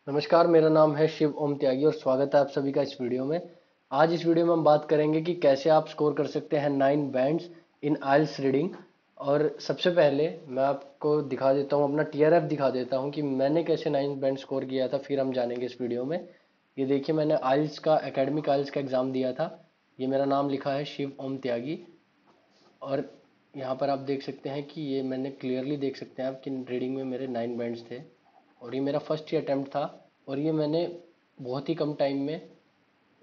नमस्कार, मेरा नाम है शिव ओम त्यागी और स्वागत है आप सभी का इस वीडियो में। आज इस वीडियो में हम बात करेंगे कि कैसे आप स्कोर कर सकते हैं 9 बैंड्स इन आइल्स रीडिंग। और सबसे पहले मैं आपको दिखा देता हूँ, अपना टीआरएफ दिखा देता हूँ कि मैंने कैसे 9 बैंड स्कोर किया था, फिर हम जानेंगे इस वीडियो में। ये देखिए, मैंने आइल्स का एकेडमिक आइल्स का एग्ज़ाम दिया था। ये मेरा नाम लिखा है शिव ओम त्यागी। और यहाँ पर आप देख सकते हैं कि ये मैंने क्लियरली देख सकते हैं आप कि रीडिंग में मेरे 9 बैंड्स थे। और ये मेरा फर्स्ट ही अटेम्प्ट था। और ये मैंने बहुत ही कम टाइम में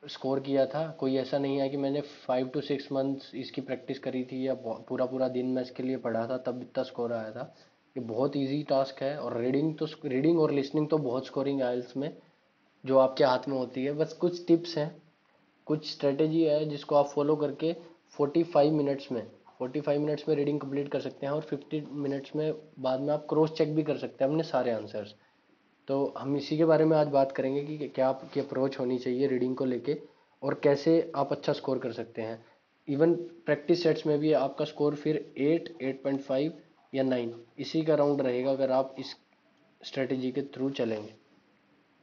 स्कोर किया था। कोई ऐसा नहीं है कि मैंने 5 to 6 मंथ्स इसकी प्रैक्टिस करी थी या पूरा पूरा दिन मैं इसके लिए पढ़ा था तब इतना स्कोर आया था। ये बहुत इजी टास्क है। और रीडिंग और लिसनिंग तो बहुत स्कोरिंग आइल्स में जो आपके हाथ में होती है। बस कुछ टिप्स हैं, कुछ स्ट्रेटेजी है जिसको आप फॉलो करके 45 मिनट्स में 45 मिनट्स में रीडिंग कंप्लीट कर सकते हैं। और 50 मिनट्स में बाद में आप क्रॉस चेक भी कर सकते हैं अपने सारे आंसर्स। तो हम इसी के बारे में आज बात करेंगे कि क्या आपकी अप्रोच होनी चाहिए रीडिंग को लेके और कैसे आप अच्छा स्कोर कर सकते हैं। इवन प्रैक्टिस सेट्स में भी आपका स्कोर फिर 8, 8.5 या 9 इसी का राउंड रहेगा अगर आप इस स्ट्रेटेजी के थ्रू चलेंगे।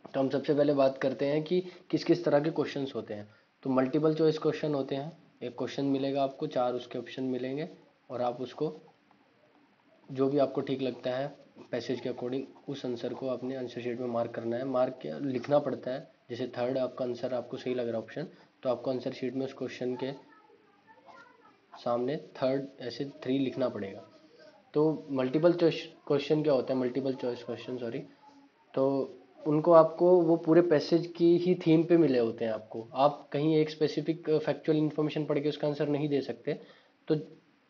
तो हम सबसे पहले बात करते हैं कि किस किस तरह के क्वेश्चंस होते हैं। तो मल्टीपल चॉइस क्वेश्चन होते हैं। एक क्वेश्चन मिलेगा आपको, चार उसके ऑप्शन मिलेंगे और आप उसको जो भी आपको ठीक लगता है पैसेज के अकॉर्डिंग उस आंसर को अपने आंसर शीट में मार्क करना है। मार्क क्या लिखना पड़ता है। जैसे थर्ड आपका आंसर आपको सही लग रहा है ऑप्शन, तो आपको आंसर शीट में उस क्वेश्चन के सामने थर्ड ऐसे 3 लिखना पड़ेगा। तो मल्टीपल चॉइस क्वेश्चन क्या होता है, मल्टीपल चॉइस क्वेश्चन सॉरी, तो उनको आपको वो पूरे पैसेज की ही थीम पे मिले होते हैं। आपको आप कहीं एक स्पेसिफिक फैक्चुअल इन्फॉर्मेशन पढ़ के उसका आंसर नहीं दे सकते। तो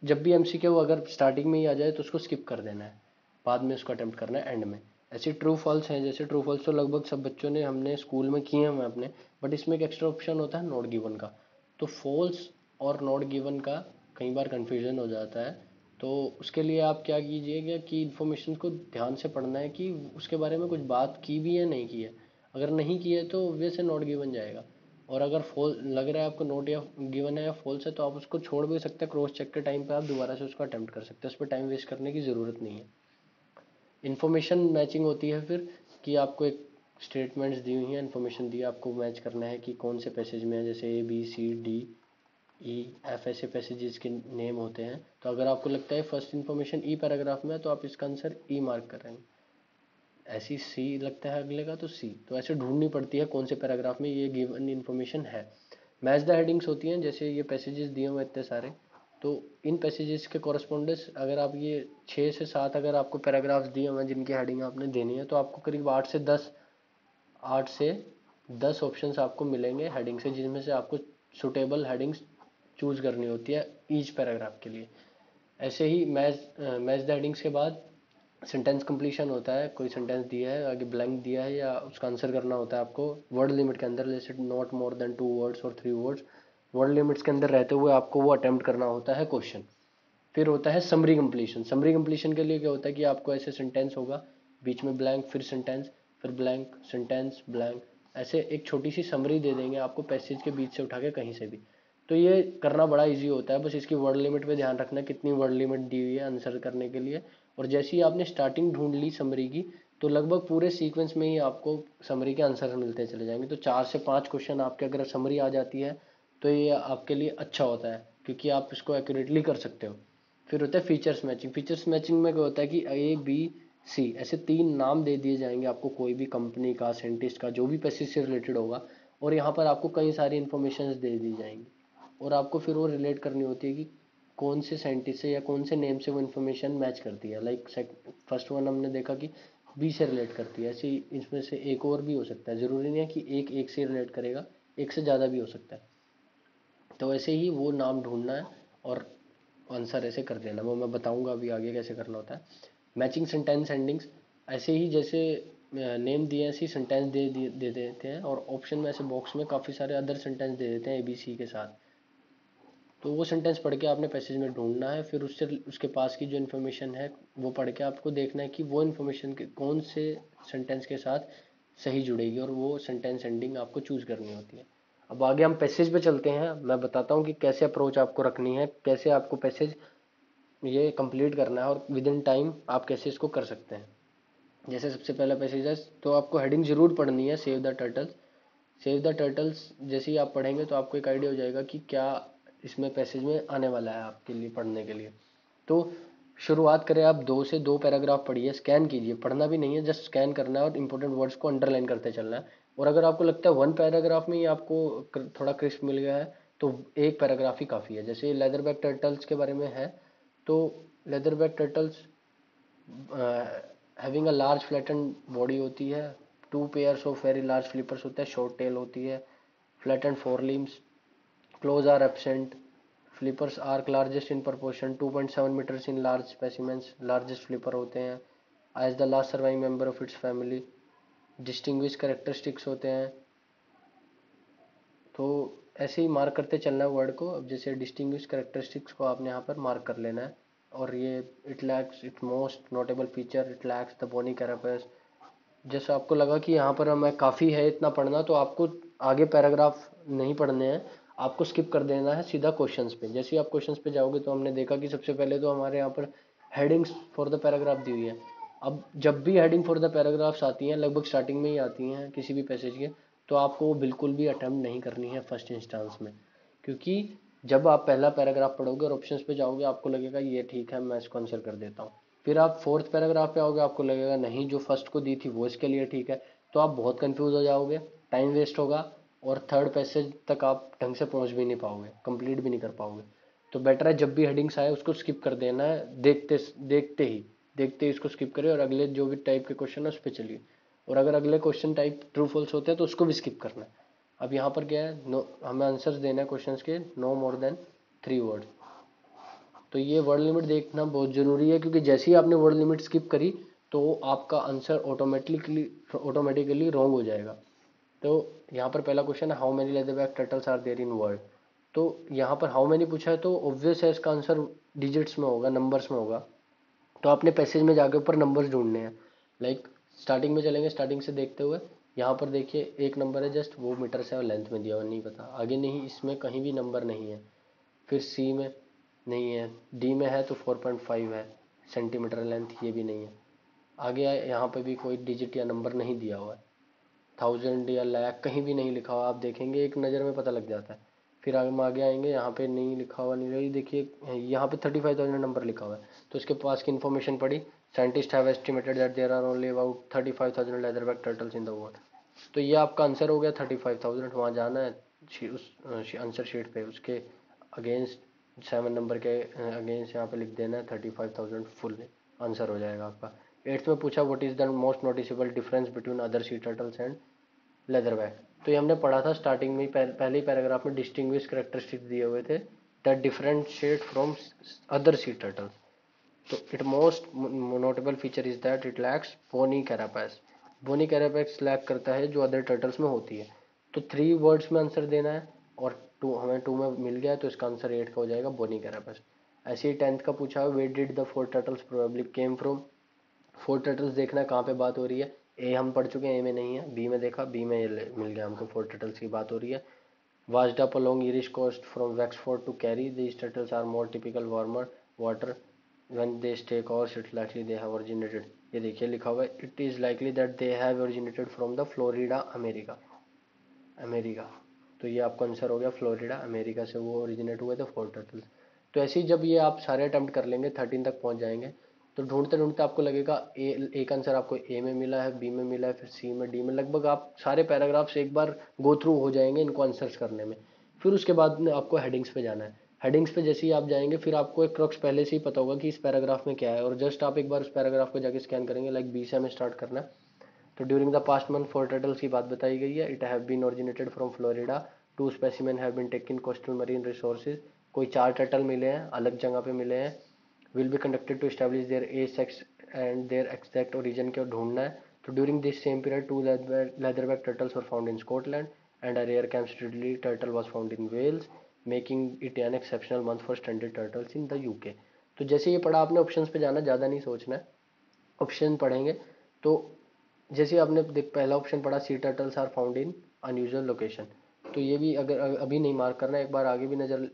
जब भी एमसीक्यू अगर स्टार्टिंग में ही आ जाए तो उसको स्किप कर देना है, बाद में उसको अटेम्प्ट करना है एंड में। ऐसे ट्रू फॉल्स हैं, जैसे ट्रू फॉल्स तो लगभग सब बच्चों ने हमने स्कूल में किए हैं अपने। बट इसमें एक एक्स्ट्रा ऑप्शन होता है नॉट गिवन का। तो फॉल्स और नॉट गिवन का कई बार कन्फ्यूजन हो जाता है। तो उसके लिए आप क्या कीजिएगा कि इन्फॉर्मेशन को ध्यान से पढ़ना है कि उसके बारे में कुछ बात की भी है नहीं की है। अगर नहीं की है तो ऑब्वियस है नॉट गिवन जाएगा। और अगर फॉल लग रहा है आपको नोट या गिवन है या फॉल्स है तो आप उसको छोड़ भी सकते हैं। क्रॉस चेक के टाइम पे आप दोबारा से उसको अटेम्प्ट कर सकते हैं, उस पर टाइम वेस्ट करने की ज़रूरत नहीं है। इन्फॉर्मेशन मैचिंग होती है फिर कि आपको एक स्टेटमेंट्स दी हुई हैं, इन्फॉर्मेशन दी है, आपको मैच करना है कि कौन से पैसेज में है। जैसे A B C D E F ऐसे पैसेजेस के नेम होते हैं। तो अगर आपको लगता है फर्स्ट इन्फॉर्मेशन ई पैराग्राफ में है तो आप इसका आंसर ई मार्क करेंगे। ऐसी सी लगता है अगले का तो सी। तो ऐसे ढूंढनी पड़ती है कौन से पैराग्राफ में ये गिवन इन्फॉर्मेशन है। मैच द हेडिंग्स होती हैं, जैसे ये पैसेजेस दिए हुए इतने सारे, तो इन पैसेजेस के कॉरस्पॉन्डेंस अगर आप ये 6 से 7 अगर आपको पैराग्राफ्स दिए हुए हैं जिनकी हेडिंग आपने देनी है तो आपको करीब 8 से 10 ऑप्शंस आपको मिलेंगे हेडिंग से, जिनमें से आपको सुटेबल हेडिंग्स चूज करनी होती है ईच पैराग्राफ के लिए। ऐसे ही मैच द हेडिंग्स के बाद सेंटेंस कंप्लीशन होता है। कोई सेंटेंस दिया है, आगे ब्लैंक दिया है या उसका आंसर करना होता है आपको वर्ड लिमिट के अंदर, जैसे नॉट मोर देन 2 वर्ड्स और 3 वर्ड्स। वर्ड लिमिट्स के अंदर रहते हुए आपको वो अटेम्प्ट करना होता है क्वेश्चन। फिर होता है समरी कंप्लीशन। समरी कंप्लीशन के लिए क्या होता है कि आपको ऐसे सेंटेंस होगा, बीच में ब्लैंक, फिर सेंटेंस, फिर ब्लैंक, सेंटेंस, ब्लैंक, ऐसे एक छोटी सी समरी दे देंगे आपको पैसेज के बीच से उठा के कहीं से भी। तो ये करना बड़ा इजी होता है। बस इसकी वर्ड लिमिट पे ध्यान रखना है कितनी वर्ड लिमिट दी हुई है आंसर करने के लिए। और जैसे ही आपने स्टार्टिंग ढूंढ ली समरी की तो लगभग पूरे सीक्वेंस में ही आपको समरी के आंसर मिलते चले जाएंगे। तो 4 से 5 क्वेश्चन आपके अगर समरी आ जाती है तो ये आपके लिए अच्छा होता है क्योंकि आप इसको एक्यूरेटली कर सकते हो। फिर होता है फीचर्स मैचिंग। फीचर्स मैचिंग में क्या होता है कि A B C ऐसे 3 नाम दे दिए जाएंगे आपको, कोई भी कंपनी का, साइंटिस्ट का, जो भी पैसे से रिलेटेड होगा। और यहाँ पर आपको कई सारी इन्फॉर्मेशन दे दी जाएंगी और आपको फिर वो रिलेट करनी होती है कि कौन से साइंटिस्ट से या कौन से नेम से वो इन्फॉर्मेशन मैच करती है। लाइक फर्स्ट वन हमने देखा कि बी से रिलेट करती है, ऐसे इसमें से एक और भी हो सकता है। ज़रूरी नहीं है कि एक एक से रिलेट करेगा, एक से ज़्यादा भी हो सकता है। तो ऐसे ही वो नाम ढूंढना है और आंसर ऐसे कर देना। वो मैं बताऊंगा अभी आगे कैसे करना होता है। मैचिंग सेंटेंस एंडिंग्स, ऐसे ही जैसे नेम दिए ऐसे ही सेंटेंस दे देते हैं और ऑप्शन में ऐसे बॉक्स में काफ़ी सारे अदर सेंटेंस दे देते हैं ABC के साथ। तो वो सेंटेंस पढ़ के आपने पैसेज में ढूंढना है। फिर उससे उसके पास की जो इन्फॉर्मेशन है वो पढ़ के आपको देखना है कि वो इन्फॉर्मेशन के कौन से सेंटेंस के साथ सही जुड़ेगी और वो सेंटेंस एंडिंग आपको चूज करनी होती है। अब आगे हम पैसेज पे चलते हैं। मैं बताता हूँ कि कैसे अप्रोच आपको रखनी है, कैसे आपको पैसेज ये कंप्लीट करना है और विद इन टाइम आप कैसे इसको कर सकते हैं। जैसे सबसे पहला पैसेज है, तो आपको हेडिंग जरूर पढ़नी है, save the turtles. Save the turtles जैसे ही आप पढ़ेंगे तो आपको एक आइडिया हो जाएगा कि क्या इसमें पैसेज में आने वाला है आपके लिए पढ़ने के लिए। तो शुरुआत करें, आप 2 पैराग्राफ पढ़िए, स्कैन कीजिए, पढ़ना भी नहीं है, जस्ट स्कैन करना है और इंपॉर्टेंट वर्ड्स को अंडरलाइन करते चलना है। और अगर आपको लगता है 1 पैराग्राफ में ही आपको थोड़ा क्रिस्प मिल गया है तो 1 पैराग्राफ ही काफ़ी है। जैसे लेदर बैक टर्टल्स के बारे में है, तो leather back turtles having a large flattened body होती है, 2 pairs of very large flippers होता है, शॉर्ट टेल होती है, flattened four limbs, claws are absent, flippers are largest in proportion, 2.7 metres in large specimens, largest flipper होते हैं, as the last surviving member of its family, distinguish characteristics होते हैं। तो ऐसे ही मार्क करते चलना है वर्ड को। अब जैसे डिस्टिंग्विश करेक्टरिस्टिक्स को आपने यहाँ पर मार्क कर लेना है। और ये it lacks it most notable feature, it lacks the bony carapace. जैसे आपको लगा कि यहाँ पर हमें काफ़ी है इतना पढ़ना, तो आपको आगे पैराग्राफ नहीं पढ़ने हैं, आपको स्किप कर देना है सीधा क्वेश्चंस पे। जैसे ही आप क्वेश्चंस पे जाओगे तो हमने देखा कि सबसे पहले तो हमारे यहाँ पर हेडिंग्स फॉर द पैराग्राफ दी हुई है। अब जब भी हेडिंग फॉर द पैराग्राफ्स आती हैं, लगभग स्टार्टिंग में ही आती हैं किसी भी पैसेज के, तो आपको वो बिल्कुल भी अटेम्प्ट नहीं करनी है फर्स्ट इंस्टांस में। क्योंकि जब आप पहला पैराग्राफ पढ़ोगे और ऑप्शंस पे जाओगे, आपको लगेगा ये ठीक है, मैं इसको आंसर कर देता हूँ। फिर आप 4th पैराग्राफ पे आओगे, आपको लगेगा नहीं, जो फर्स्ट को दी थी वो इसके लिए ठीक है। तो आप बहुत कंफ्यूज हो जाओगे, टाइम वेस्ट होगा, और थर्ड पैसेज तक आप ढंग से पहुंच भी नहीं पाओगे, कंप्लीट भी नहीं कर पाओगे। तो बेटर है जब भी हेडिंग्स आए उसको स्किप कर देना है, देखते ही इसको स्किप करें और अगले जो भी टाइप के क्वेश्चन है उस पर चलिए। और अगर अगले क्वेश्चन टाइप ट्रू फॉल्स होते हैं तो उसको भी स्किप करना है। अब यहाँ पर क्या है, नो, हमें आंसर्स देना है क्वेश्चंस के, नो मोर देन 3 वर्ड। तो ये वर्ड लिमिट देखना बहुत ज़रूरी है, क्योंकि जैसे ही आपने वर्ड लिमिट स्किप करी तो आपका आंसर ऑटोमेटिकली रॉन्ग हो जाएगा। तो यहाँ पर पहला क्वेश्चन है, how many leatherback turtles are there in world. तो यहाँ पर हाउ मेनी पूछा है तो ऑब्वियस है इसका आंसर डिजिट्स में होगा, नंबर्स में होगा। तो आपने पैसेज में जाके ऊपर नंबर्स ढूंढने हैं। लाइक स्टार्टिंग में चलेंगे, स्टार्टिंग से देखते हुए यहाँ पर देखिए एक नंबर है, जस्ट वो मीटर से और लेंथ में दिया हुआ, नहीं पता आगे, नहीं इसमें कहीं भी नंबर नहीं है। फिर सी में नहीं है, डी में है तो 4.5 है सेंटीमीटर लेंथ, ये भी नहीं है। आगे यहाँ पे भी कोई डिजिट या नंबर नहीं दिया हुआ है, 1000 या लाख कहीं भी नहीं लिखा हुआ, आप देखेंगे एक नज़र में पता लग जाता है। फिर हम आगे आएंगे, यहाँ पे नहीं लिखा हुआ, नहीं रही, देखिए यहाँ पे 35,000 नंबर लिखा हुआ है, तो उसके पास की इन्फॉर्मेशन पड़ी, scientist have estimated that there are only about 35,000 leatherback turtles in the world. तो ये आपका आंसर हो गया 35,000। वहाँ जाना है उस आंसर शीट पे, उसके अगेंस्ट 7 नंबर के अगेंस्ट यहाँ पे लिख देना है 35,000, फुल आंसर हो जाएगा आपका। 8th में पूछा what is the most noticeable difference between other sea turtles and leatherback. तो ये हमने पढ़ा था स्टार्टिंग में, पहले ही पैराग्राफ में डिस्टिंग्विश करेक्टरिस्टिक्स दिए हुए थे, that differentiate from other sea turtles. तो it most notable feature is that it lacks bony carapace. Bony carapace lack करता है जो अदर टर्टल्स में होती है। तो 3 वर्ड्स में आंसर देना है, और हमें 2 में मिल गया, तो इसका आंसर 8 का हो जाएगा, बोनी कैरापैस। ऐसे ही 10th का पूछा है, where did the 4 turtles probably came from. 4 turtles देखना है कहाँ पे बात हो रही है। ए हम पढ़ चुके हैं, ए में नहीं है, बी में देखा, बी में ये मिल गया हमको, 4 टर्टल्स की बात हो रही है। Washed up along Irish coast from Wexford to Kerry, these turtles are more typical warmer water when they stay coast. It's likely they have originated. ये देखिए लिखा हुआ है, it is likely that they have originated from the Florida, America. तो ये आपका answer हो गया, फ्लोरिडा अमेरिका से वो ओरिजिनेट हुए थे 4 टर्टल्स। तो ऐसे ही जब ये आप सारे अटेम्प्ट कर लेंगे, 13 तक पहुंच जाएंगे, तो ढूंढते ढूंढते आपको लगेगा एक आंसर आपको ए में मिला है, बी में मिला है, फिर सी में, डी में, लगभग आप सारे पैराग्राफ्स एक बार गो थ्रू हो जाएंगे इनको आंसर्स करने में। फिर उसके बाद में आपको हेडिंग्स पे जाना है। हेडिंग्स पे जैसे ही आप जाएंगे, फिर आपको एक क्रक्स पहले से ही पता होगा कि इस पैराग्राफ में क्या है, और जस्ट आप एक बार उस पैराग्राफ को जाके स्कैन करेंगे, लाइक बी से हमें स्टार्ट करना है। तो during the past month 4 turtles की बात बताई गई है, it have been originated from Florida, 2 specimen have been taken coastal marine resources. कोई 4 टर्टल मिले हैं, अलग जगह पे मिले हैं। Will be conducted to establish their age, sex and their exact origin को ढूंढना है। तो during this same period 2 leatherback turtles were found in Scotland and a rare kemp's ridley turtle was found in Wales, making it an exceptional month for standard turtles in the UK. तो जैसे ये पढ़ा आपने, options पे जाना, ज़्यादा नहीं सोचना है। ऑप्शन पढ़ेंगे तो जैसे आपने पहला ऑप्शन पढ़ा, sea turtles are found in unusual location. तो ये भी अगर अभी नहीं मार्क करना, एक बार आगे भी नज़र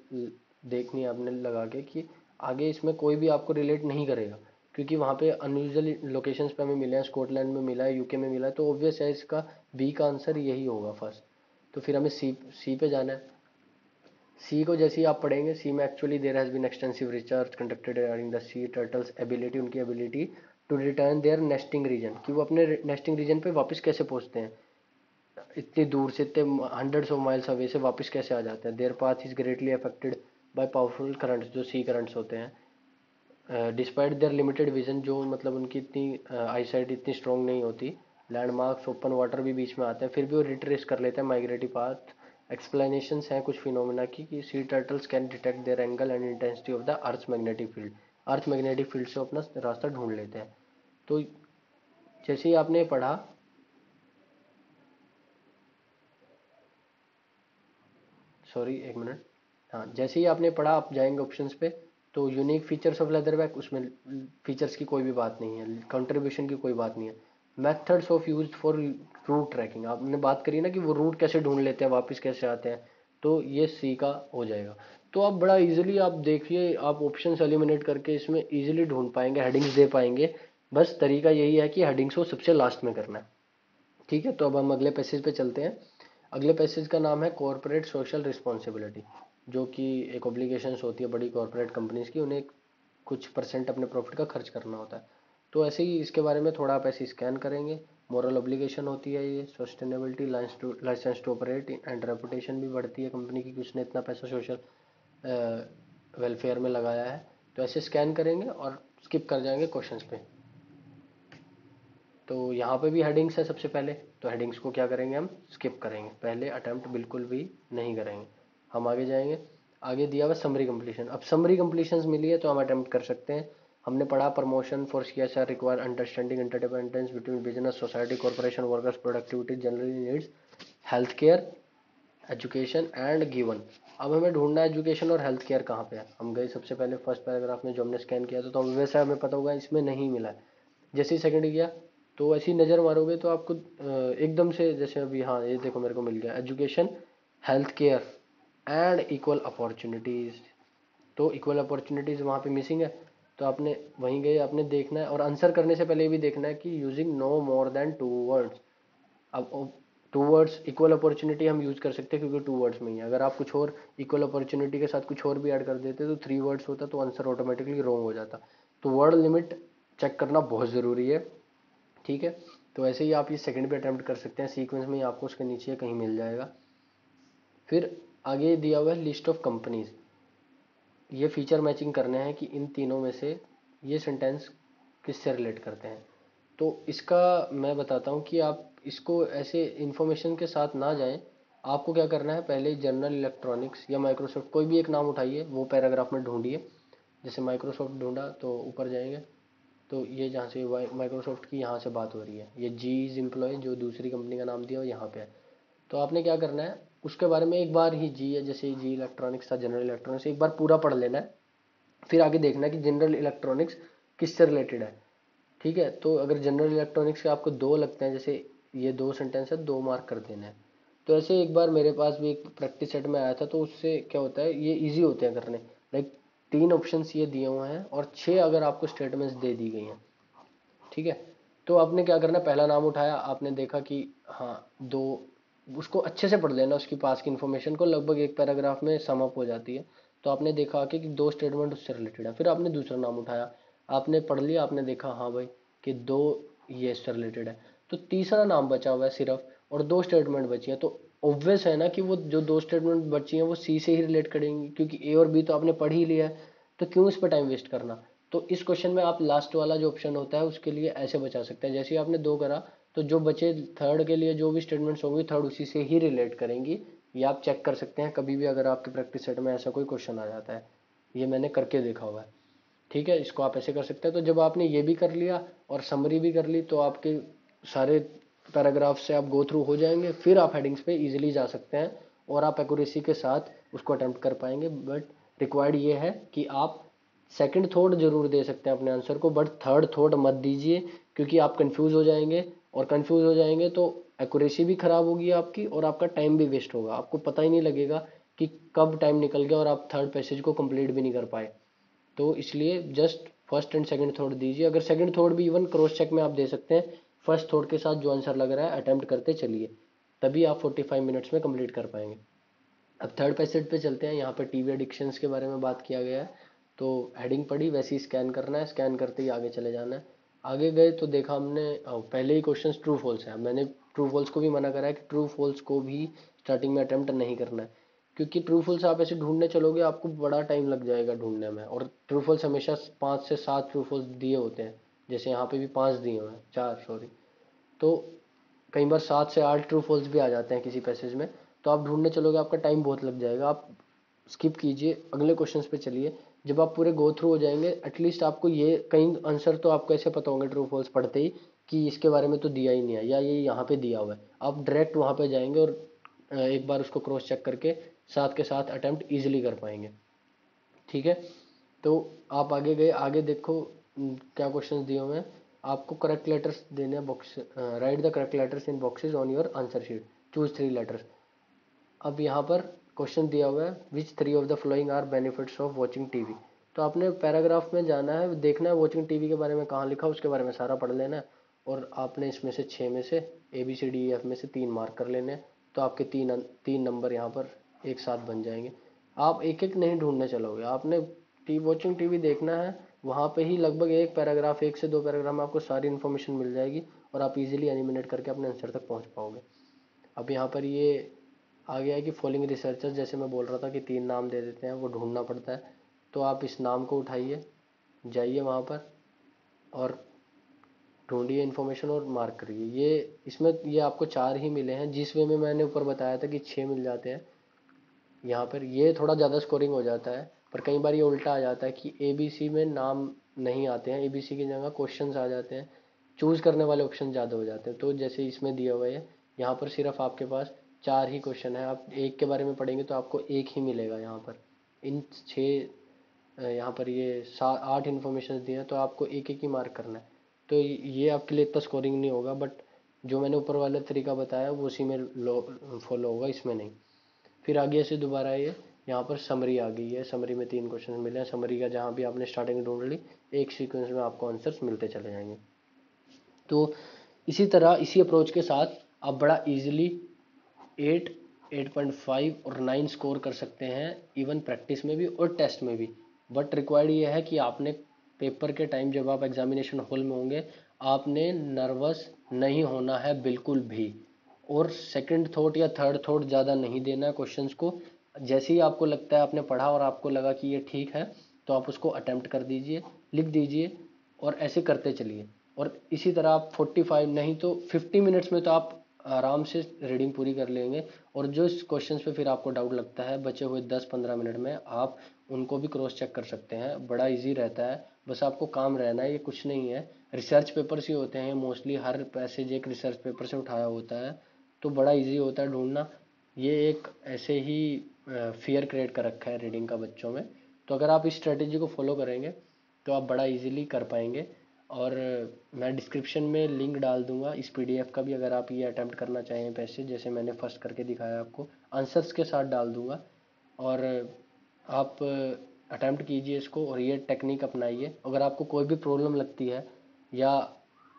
देखनी है आपने लगा के, कि आगे इसमें कोई भी आपको रिलेट नहीं करेगा। क्योंकि वहाँ पे अनयूजुअल लोकेशंस पे हमें मिले हैं, स्कॉटलैंड में मिला है, यूके में मिला है, तो ऑब्वियस है इसका बी का आंसर यही होगा फर्स्ट। तो फिर हमें सी पे जाना है। सी को जैसे ही आप पढ़ेंगे, सी में actually there has been extensive research conducted regarding the sea turtles ability, उनकी ability to return their nesting region, कि वो अपने नेस्टिंग रीजन पे वापस कैसे पहुंचते हैं, इतनी दूर से, इतने हंड्रेड्स ऑफ माइल्स अवे से वापस कैसे आ जाते हैं। There path is greatly affected by powerful currents, जो सी करंट्स होते हैं। डिस्पाइट देयर लिमिटेड विजन, जो मतलब उनकी इतनी आईसाइट इतनी स्ट्रॉन्ग नहीं होती, लैंडमार्क्स ओपन वाटर भी बीच में आते हैं, फिर भी वो रिट्रेस कर लेते हैं माइग्रेटिव पाथ। एक्सप्लेनेशंस हैं कुछ फिनोमेना की कि sea turtles can detect their angle and intensity of the earth magnetic field, earth magnetic field से अपना रास्ता ढूंढ लेते हैं। तो जैसे ही आपने पढ़ा, सॉरी एक मिनट, हाँ, जैसे ही आपने पढ़ा आप जाएंगे ऑप्शंस पे, तो यूनिक फीचर्स ऑफ लेदरबैक, उसमें फीचर्स की कोई भी बात नहीं है, कंट्रीब्यूशन की कोई बात नहीं है। Methods of use for route tracking, आपने बात करी ना कि वो रूट कैसे ढूंढ लेते हैं, वापस कैसे आते हैं, तो ये सी का हो जाएगा। तो आप बड़ा इजीली आप देखिए, आप ऑप्शंस एलिमिनेट करके इसमें इजीली ढूंढ पाएंगे, हेडिंग्स दे पाएंगे। बस तरीका यही है कि हेडिंग्स को सबसे लास्ट में करना है। ठीक है, तो अब हम अगले पैसेज पे चलते हैं। अगले पैसेज का नाम है कॉरपोरेट सोशल रिस्पॉन्सिबिलिटी, जो कि एक ऑब्लिगेशंस होती है बड़ी कॉरपोरेट कंपनीज की, उन्हें कुछ परसेंट अपने प्रॉफिट का खर्च करना होता है। तो ऐसे ही इसके बारे में थोड़ा आप ऐसे स्कैन करेंगे। मॉरल ऑब्लिगेशन होती है ये, sustainability, licence to operate and reputation भी बढ़ती है कंपनी की कि उसने इतना पैसा सोशल वेलफेयर में लगाया है। तो ऐसे स्कैन करेंगे और स्किप कर जाएंगे क्वेश्चंस पे। तो यहाँ पे भी हेडिंग्स है सबसे पहले, तो हेडिंग्स को क्या करेंगे, हम स्किप करेंगे, पहले अटेम्प्ट बिल्कुल भी नहीं करेंगे। हम आगे जाएंगे। आगे दिया हुआ समरी कंप्लीशन, अब समरी कंप्लीशन मिली है तो हम अटेम्प्ट कर सकते हैं। हमने पढ़ा promotion for CSR require understanding interdependence between business, society, corporation, workers, productivity, generally needs, health care, education and given. अब हमें ढूंढना है एजुकेशन और हेल्थ केयर कहाँ पे है। हम गए सबसे पहले फर्स्ट पैराग्राफ में जो हमने स्कैन किया था, तो वैसे हमें पता होगा इसमें नहीं मिला है। जैसे ही सेकंड किया, तो ऐसी नज़र मारोगे तो आपको एकदम से, जैसे अभी, हाँ ये देखो मेरे को मिल गया, education, health care and equal opportunities. तो इक्वल अपॉर्चुनिटीज़ वहाँ पे मिसिंग है। तो आपने वहीं गए, आपने देखना है, और आंसर करने से पहले ये भी देखना है कि using no more than 2 words. अब 2 वर्ड्स इक्वल अपॉर्चुनिटी हम यूज़ कर सकते हैं क्योंकि 2 वर्ड्स में ही है। अगर आप कुछ और इक्वल अपॉर्चुनिटी के साथ कुछ और भी ऐड कर देते तो 3 वर्ड्स होता, तो आंसर ऑटोमेटिकली रॉन्ग हो जाता। तो वर्ड लिमिट चेक करना बहुत ज़रूरी है। ठीक है, तो ऐसे ही आप ये सेकंड पे अटेम्प्ट कर सकते हैं, सीक्वेंस में ही आपको उसके नीचे कहीं मिल जाएगा। फिर आगे दिया हुआ है लिस्ट ऑफ कंपनीज, ये फीचर मैचिंग करने हैं कि इन तीनों में से ये सेंटेंस किससे रिलेट करते हैं। तो इसका मैं बताता हूँ कि आप इसको ऐसे इंफॉर्मेशन के साथ ना जाएं। आपको क्या करना है, पहले जनरल इलेक्ट्रॉनिक्स या माइक्रोसॉफ्ट, कोई भी एक नाम उठाइए, वो पैराग्राफ में ढूंढिए। जैसे माइक्रोसॉफ्ट ढूंढा तो ऊपर जाएंगे, तो ये जहाँ से माइक्रोसॉफ्ट की यहाँ से बात हो रही है, ये जी इज एम्प्लॉय जो दूसरी कंपनी का नाम दिया हो यहाँ पे है। तो आपने क्या करना है, उसके बारे में एक बार ही, जी है जैसे जी इलेक्ट्रॉनिक्स था, जनरल इलेक्ट्रॉनिक्स एक बार पूरा पढ़ लेना है। फिर आगे देखना है कि जनरल इलेक्ट्रॉनिक्स किससे रिलेटेड है। ठीक है, तो अगर जनरल इलेक्ट्रॉनिक्स के आपको 2 लगते हैं, जैसे ये 2 सेंटेंस है, 2 मार्क कर देना है। तो ऐसे एक बार मेरे पास भी एक प्रैक्टिस सेट में आया था, तो उससे क्या होता है, ये इजी होते हैं करने। लाइक 3 ऑप्शंस ये दिए हुए हैं और 6 अगर आपको स्टेटमेंट्स दे दी गई हैं। ठीक है, तो आपने क्या करना है, पहला नाम उठाया, आपने देखा कि हाँ दो, उसको अच्छे से पढ़ लेना, उसकी पास की इन्फॉर्मेशन को लगभग एक पैराग्राफ में सम अप हो जाती है। तो आपने देखा आके कि 2 स्टेटमेंट उससे रिलेटेड है। फिर आपने दूसरा नाम उठाया, आपने पढ़ लिया, आपने देखा हाँ भाई कि 2 ये इससे रिलेटेड है। तो तीसरा नाम बचा हुआ है सिर्फ, और 2 स्टेटमेंट बची है। तो ऑब्वियस है ना कि वो जो 2 स्टेटमेंट बची हैं वो सी से ही रिलेट करेंगी, क्योंकि ए और बी तो आपने पढ़ ही लिया है, तो क्यों इस पर टाइम वेस्ट करना। तो इस क्वेश्चन में आप लास्ट वाला जो ऑप्शन होता है उसके लिए ऐसे बचा सकते हैं, जैसे आपने 2 करा, तो जो बचे थर्ड के लिए जो भी स्टेटमेंट्स होंगी, थर्ड उसी से ही रिलेट करेंगी। ये आप चेक कर सकते हैं कभी भी अगर आपके प्रैक्टिस सेट में ऐसा कोई क्वेश्चन आ जाता है, ये मैंने करके देखा हुआ है। ठीक है, इसको आप ऐसे कर सकते हैं। तो जब आपने ये भी कर लिया और समरी भी कर ली, तो आपके सारे पैराग्राफ से आप गो थ्रू हो जाएंगे, फिर आप हेडिंग्स पे इजीली जा सकते हैं और आप एक्यूरेसी के साथ उसको अटेम्प्ट कर पाएंगे। बट रिक्वायर्ड ये है कि आप सेकंड थॉट जरूर दे सकते हैं अपने आंसर को, बट थर्ड थॉट मत दीजिए, क्योंकि आप कंफ्यूज हो जाएंगे, और कंफ्यूज हो जाएंगे तो एक्यूरेसी भी खराब होगी आपकी और आपका टाइम भी वेस्ट होगा, आपको पता ही नहीं लगेगा कि कब टाइम निकल गया और आप थर्ड पैसेज को कंप्लीट भी नहीं कर पाए। तो इसलिए just first and second thought दीजिए। अगर सेकंड थॉट भी इवन क्रॉस चेक में आप दे सकते हैं, फर्स्ट थॉट के साथ जो आंसर लग रहा है अटेम्प्ट करते चलिए, तभी आप 45 मिनट्स में कंप्लीट कर पाएंगे। अब थर्ड पैसेज पे चलते हैं। यहाँ पे टीवी एडिक्शंस के बारे में बात किया गया है। तो हेडिंग पढ़ी, वैसे ही स्कैन करना है, स्कैन करते ही आगे चले जाना है। आगे गए तो देखा हमने पहले ही क्वेश्चन ट्रू फॉल्स है। मैंने ट्रू फॉल्स को भी मना करा है कि ट्रू फॉल्स को भी स्टार्टिंग में अटेम्प्ट नहीं करना है, क्योंकि ट्रू फॉल्स आप ऐसे ढूंढने चलोगे आपको बड़ा टाइम लग जाएगा ढूंढने में। और ट्रू फॉल्स हमेशा 5 से 7 ट्रू फॉल्स दिए होते हैं, जैसे यहाँ पे भी 5 दिए हुए हैं, 4 सॉरी। तो कई बार 7 से 8 ट्रू फॉल्स भी आ जाते हैं किसी पैसेज में। तो आप ढूंढने चलोगे आपका टाइम बहुत लग जाएगा। आप स्किप कीजिए, अगले क्वेश्चंस पे चलिए। जब आप पूरे गो थ्रू हो जाएंगे, एटलीस्ट आपको ये कई आंसर तो आपको ऐसे पता होंगे ट्रू फॉल्स पढ़ते ही कि इसके बारे में तो दिया ही नहीं है या ये यहाँ पे दिया हुआ है। आप डायरेक्ट वहाँ पे जाएंगे और एक बार उसको क्रॉस चेक करके साथ के साथ अटेम्प्ट ईजिली कर पाएंगे। ठीक है, तो आप आगे गए, आगे देखो क्या क्वेश्चंस दिए हुए हैं। आपको करेक्ट लेटर्स देने हैं, box write the correct letters in boxes on your answer sheet, choose 3 letters. अब यहाँ पर क्वेश्चन दिया हुआ है which 3 of the following are benefits of watching TV. तो आपने पैराग्राफ में जाना है, देखना है वॉचिंग टीवी के बारे में कहाँ लिखा, उसके बारे में सारा पढ़ लेना है। और आपने इसमें से 6 में से ABCDEF में से 3 मार्क कर लेने हैं। तो आपके तीन नंबर यहाँ पर एक साथ बन जाएंगे। आप एक एक नहीं ढूंढने चलोगे, आपने वॉचिंग टीवी देखना है। वहाँ पे ही लगभग एक पैराग्राफ, 1 से 2 पैराग्राफ में आपको सारी इन्फॉर्मेशन मिल जाएगी और आप इजीली एलिमिनेट करके अपने आंसर तक पहुँच पाओगे। अब यहाँ पर ये आ गया है कि फॉलोइंग रिसर्चर्स, जैसे मैं बोल रहा था कि 3 नाम दे देते हैं, वो ढूंढना पड़ता है। तो आप इस नाम को उठाइए, जाइए वहाँ पर और ढूंढिए इन्फॉर्मेशन और मार्क करिए। ये आपको 4 ही मिले हैं, जिस वे में मैंने ऊपर बताया था कि 6 मिल जाते हैं। यहाँ पर ये थोड़ा ज़्यादा स्कोरिंग हो जाता है, पर कई बार ये उल्टा आ जाता है कि ABC में नाम नहीं आते हैं, ABC की जगह क्वेश्चंस आ जाते हैं, चूज़ करने वाले ऑप्शन ज़्यादा हो जाते हैं। तो जैसे इसमें दिया हुआ है, यहाँ पर सिर्फ आपके पास 4 ही क्वेश्चन है। आप एक के बारे में पढ़ेंगे तो आपको एक ही मिलेगा। यहाँ पर इन 6 यहाँ पर ये 8 इन्फॉर्मेशन दिए हैं, तो आपको एक एक ही मार्क करना है। तो ये आपके लिए इतना स्कोरिंग नहीं होगा, बट जो मैंने ऊपर वाला तरीका बताया वो उसी में फॉलो होगा, इसमें नहीं। फिर आगे से दोबारा ये यहाँ पर समरी आ गई है। समरी में 3 क्वेश्चन मिले हैं। समरी का जहाँ भी आपने स्टार्टिंग ढूंढ ली, एक सीक्वेंस में आपको आंसर्स मिलते चले जाएंगे। तो इसी तरह इसी अप्रोच के साथ आप बड़ा इजीली 8, 8.5 और 9 स्कोर कर सकते हैं, इवन प्रैक्टिस में भी और टेस्ट में भी। बट रिक्वायर्ड ये है कि आपने पेपर के टाइम जब आप एग्जामिनेशन हॉल में होंगे, आपने नर्वस नहीं होना है बिल्कुल भी। और सेकंड थॉट या थर्ड थॉट ज़्यादा नहीं देना है क्वेश्चंस को। जैसे ही आपको लगता है आपने पढ़ा और आपको लगा कि ये ठीक है, तो आप उसको अटेम्प्ट कर दीजिए, लिख दीजिए और ऐसे करते चलिए। और इसी तरह आप 45 नहीं तो 50 मिनट्स में तो आप आराम से रीडिंग पूरी कर लेंगे। और जो इस क्वेश्चंस पे फिर आपको डाउट लगता है, बचे हुए 10-15 मिनट में आप उनको भी क्रॉस चेक कर सकते हैं। बड़ा इजी रहता है, बस आपको काम रहना है, ये कुछ नहीं है। रिसर्च पेपर्स ही होते हैं मोस्टली, हर पैसेज एक रिसर्च पेपर से उठाया होता है, तो बड़ा इजी होता है ढूंढना। ये एक ऐसे ही फियर क्रिएट कर रखा है रीडिंग का बच्चों में। तो अगर आप इस स्ट्रेटेजी को फॉलो करेंगे तो आप बड़ा इजीली कर पाएंगे। और मैं डिस्क्रिप्शन में लिंक डाल दूंगा इस PDF का भी, अगर आप ये अटेम्प्ट करना चाहें पैसेज जैसे मैंने फर्स्ट करके दिखाया आपको, आंसर्स के साथ डाल दूंगा। और आप अटेम्प्ट कीजिए इसको और ये टेक्निक अपनाइए। अगर आपको कोई भी प्रॉब्लम लगती है या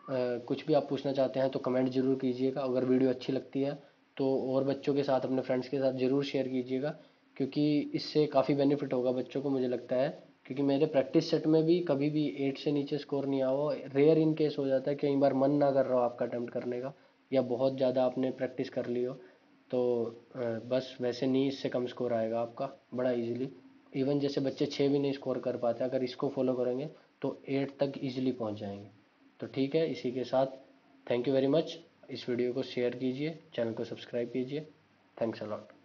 कुछ भी आप पूछना चाहते हैं तो कमेंट ज़रूर कीजिएगा। अगर वीडियो अच्छी लगती है तो और बच्चों के साथ, अपने फ्रेंड्स के साथ ज़रूर शेयर कीजिएगा, क्योंकि इससे काफ़ी बेनिफिट होगा बच्चों को, मुझे लगता है। क्योंकि मेरे प्रैक्टिस सेट में भी कभी भी 8 से नीचे स्कोर नहीं आया हो। रेयर इन केस हो जाता है, कई बार मन ना कर रहा हो आपका अटेम्प्ट करने का, या बहुत ज़्यादा आपने प्रैक्टिस कर ली हो, तो बस वैसे नहीं, इससे कम स्कोर आएगा आपका बड़ा इजीली। इवन जैसे बच्चे 6 भी नहीं स्कोर कर पाते, अगर इसको फॉलो करेंगे तो 8 तक इजीली पहुंच जाएंगे। तो ठीक है, इसी के साथ थैंक यू वेरी मच। इस वीडियो को शेयर कीजिए, चैनल को सब्सक्राइब कीजिए। Thanks a lot.